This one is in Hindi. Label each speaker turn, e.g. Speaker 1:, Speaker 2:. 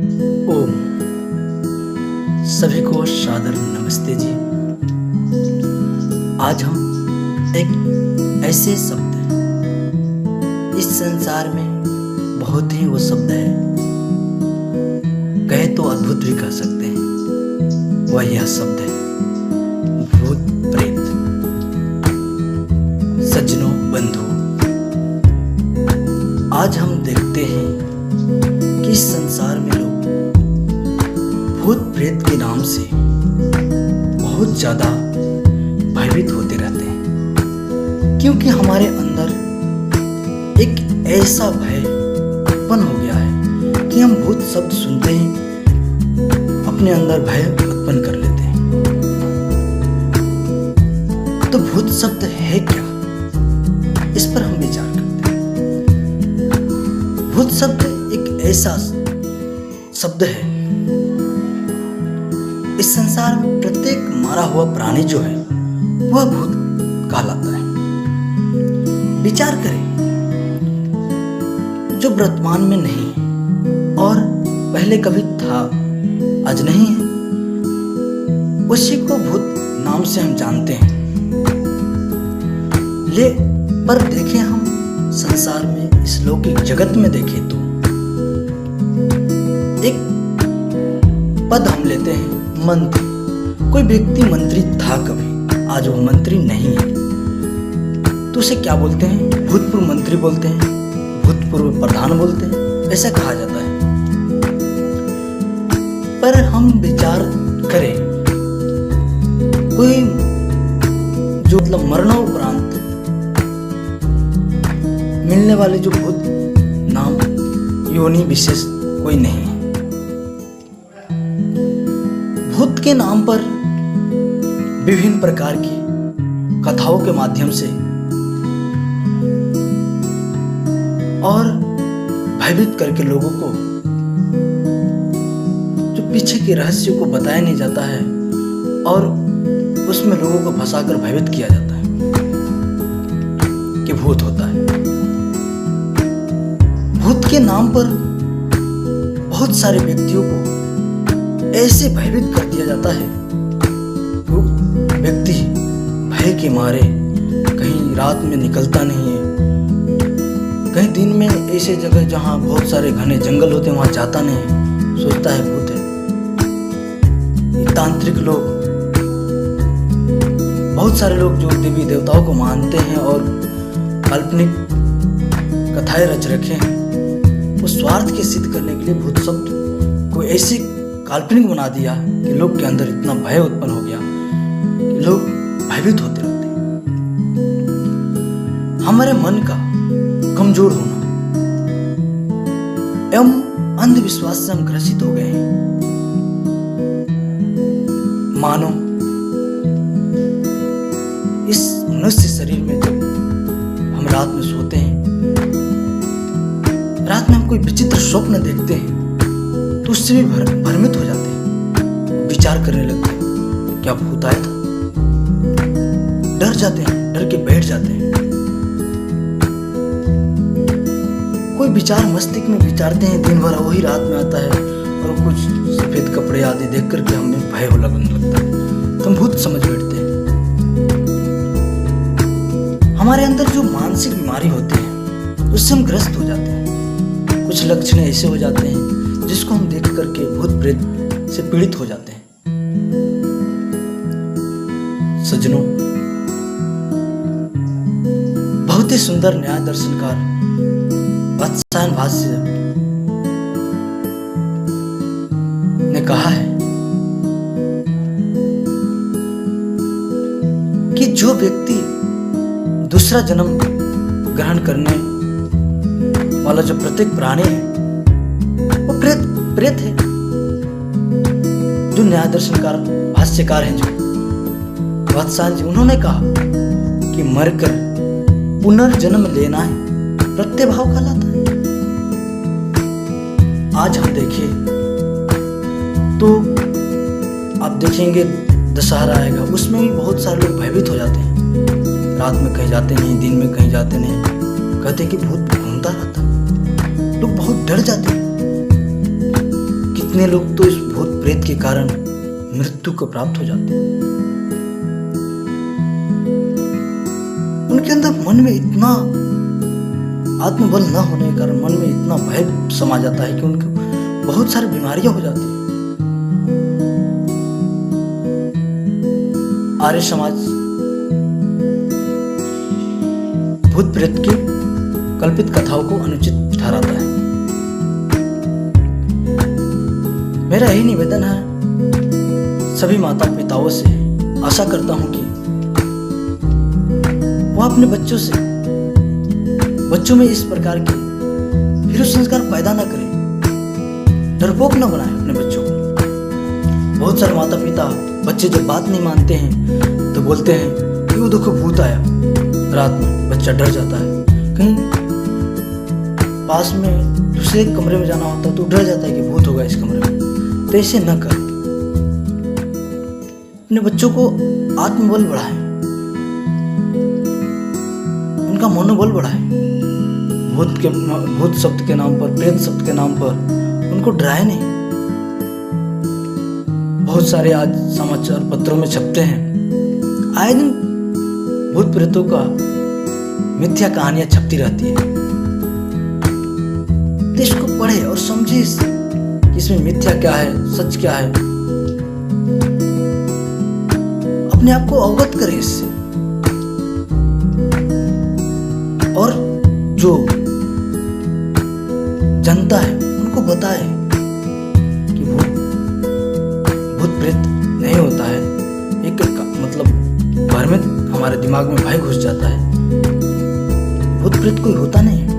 Speaker 1: ओम सभी को सादर नमस्ते जी। आज हम एक ऐसे शब्द इस संसार में बहुत ही वो शब्द है, कहे तो अद्भुत भी कह सकते हैं। वह यह शब्द है भूत प्रेत। सज्जनों बंधु, आज हम देखते हैं कि इस संसार में लोग भूत प्रेत के नाम से बहुत ज्यादा भयभीत होते रहते हैं, क्योंकि हमारे अंदर एक ऐसा भय उत्पन्न हो गया है कि हम भूत शब्द सुनते ही अपने अंदर भय उत्पन्न कर लेते हैं। तो भूत शब्द है क्या, इस पर हम विचार करते हैं। भूत शब्द एक ऐसा शब्द है, इस संसार में प्रत्येक मारा हुआ प्राणी जो है वह भूत कहलाता है। विचार करें, जो वर्तमान में नहीं और पहले कभी था, आज नहीं है, उसी को भूत नाम से हम जानते हैं। पर देखें हम संसार में, इस लौकिक जगत में देखें तो एक पद हम लेते हैं, मंत्री। कोई व्यक्ति मंत्री था कभी, आज वो मंत्री नहीं है, तो उसे क्या बोलते हैं? भूतपूर्व मंत्री बोलते हैं, भूतपूर्व प्रधान बोलते हैं, ऐसा कहा जाता है। पर हम विचार करें, कोई जो मतलब मरणोपरांत मिलने वाले जो भूत नाम योनि विशेष कोई नहीं है। भूत के नाम पर विभिन्न प्रकार की कथाओं के माध्यम से और भयभीत करके लोगों को, जो पीछे के रहस्य को बताया नहीं जाता है और उसमें लोगों को फंसाकर भयभीत किया जाता है कि भूत होता है। भूत के नाम पर बहुत सारे व्यक्तियों को ऐसे भयभीत कर दिया जाता है कि व्यक्ति भय के मारे कहीं रात में निकलता नहीं है, कहीं दिन में ऐसे जगह जहां बहुत सारे घने जंगल होते हैं वहां जाता नहीं है, सोचता है भूत है। तांत्रिक लोग, बहुत सारे लोग जो देवी देवताओं को मानते हैं और काल्पनिक कथाएं रच रखे हैं, वो स्वार्थ के सिद्ध करने के लिए भूत शब्द को ऐसी काल्पनिक बना दिया कि लोग के अंदर इतना भय उत्पन्न हो गया कि लोग भयभीत होते रहते हैं। हमारे मन का कमजोर होना एवं अंधविश्वास से हम ग्रसित हो गए हैं। मानो इस मनुष्य शरीर में जब हम रात में सोते हैं, रात में हम कोई विचित्र स्वप्न देखते हैं तो उससे भी भ्रमित हो जाते हैं, विचार करने लगते हैं क्या भूत आया था, डर जाते हैं, डर के बैठ जाते हैं। कोई विचार मस्तिष्क में विचारते हैं दिन भर, वही रात में आता है और कुछ सफेद कपड़े आदि देख करके हमें भय हो लगने लगता है, तो हम भूत समझ बैठते हैं। हमारे अंदर जो मानसिक बीमारी होती है उससे हम ग्रस्त हो जाते हैं। कुछ लक्षण ऐसे हो जाते हैं जिसको हम देख करके भूत प्रेत से पीड़ित हो जाते हैं। सज्जनों, बहुत ही सुंदर न्याय दर्शनकार वात्सायन भाष्य ने कहा है कि जो व्यक्ति दूसरा जन्म ग्रहण करने वाला जो प्रत्येक प्राणी है वो प्रेत है। जो न्याय दर्शनकार भाष्यकार हैं, जो वात्सायन जी, उन्होंने कहा कि मरकर पुनर्जन्म लेना है प्रत्यभाव कहलाता है। आज हम देखें तो आप देखेंगे दशहरा आएगा, उसमें भी बहुत सारे लोग भयभीत हो जाते हैं, रात में कहीं जाते नहीं, दिन में कहीं जाते नहीं, कहते हैं कि भूत घूमता रहता है। लोग बहुत डर जाते हैं कि कितने लोग तो इस भूत प्रेत के कारण मृत्यु को प्राप्त हो जाते हैं। उनके अंदर मन में इतना आत्मबल न होने के कारण मन में इतना भय समा जाता है कि उनको बहुत सारी बीमारियां हो जाती हैं। आर्य समाज भूत प्रेत की कल्पित कथाओं को अनुचित ठहराता है। मेरा यही निवेदन है सभी माता पिताओं से, आशा करता हूं कि वो अपने बच्चों में इस प्रकार के भीरु संस्कार पैदा न करें, डरपोक न बनाए अपने बच्चों को। बहुत सारे माता पिता बच्चे जब बात नहीं मानते हैं तो बोलते हैं कि वो देखो भूत आया। रात में बच्चा डर जाता है, कहीं पास में दूसरे कमरे में जाना होता है तो डर जाता है कि भूत होगा इस कमरे में। तो ऐसे न कर, अपने बच्चों को आत्मबल बढ़ाएं, उनका मनोबल बढ़ाएं। भूत शब्द के नाम पर, प्रेत शब्द के नाम पर उनको डराए नहीं। बहुत सारे आज समाचार पत्रों में छपते हैं, आए दिन भूत प्रेतों का मिथ्या कहानियां छपती रहती है। तो इसको पढ़े और समझे कि इसमें मिथ्या क्या है, सच क्या है, अपने आप को अवगत करे इससे। और जो जनता है उनको बताए कि भूत प्रेत नहीं होता है। एक मतलब भर में हमारे दिमाग में भय घुस जाता है, भूत प्रेत कोई होता नहीं है।